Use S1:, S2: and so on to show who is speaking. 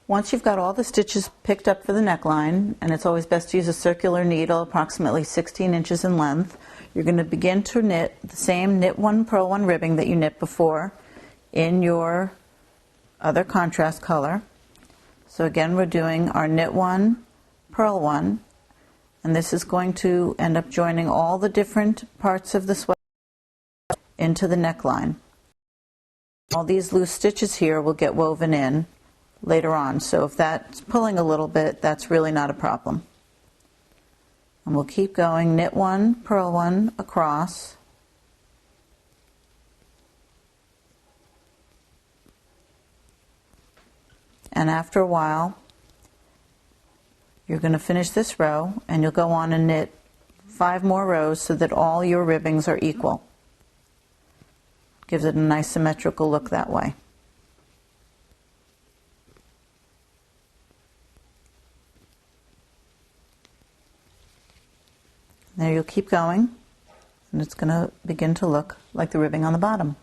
S1: Once you've got all the stitches picked up for the neckline, and it's always best to use a circular needle approximately 16 inches in length, you're going to begin to knit the same knit 1, purl 1 ribbing that you knit before in your other contrast color. So again, we're doing our knit 1, purl 1, and this is going to end up joining all the different parts of the sweater into the neckline. All these loose stitches here will get woven in later on, so if that's pulling a little bit, that's really not a problem. And we'll keep going, knit 1, purl 1 across, and after a while you're going to finish this row and you'll go on and knit 5 more rows so that all your ribbings are equal. Gives it a nice symmetrical look that way. There you'll keep going, and it's going to begin to look like the ribbing on the bottom.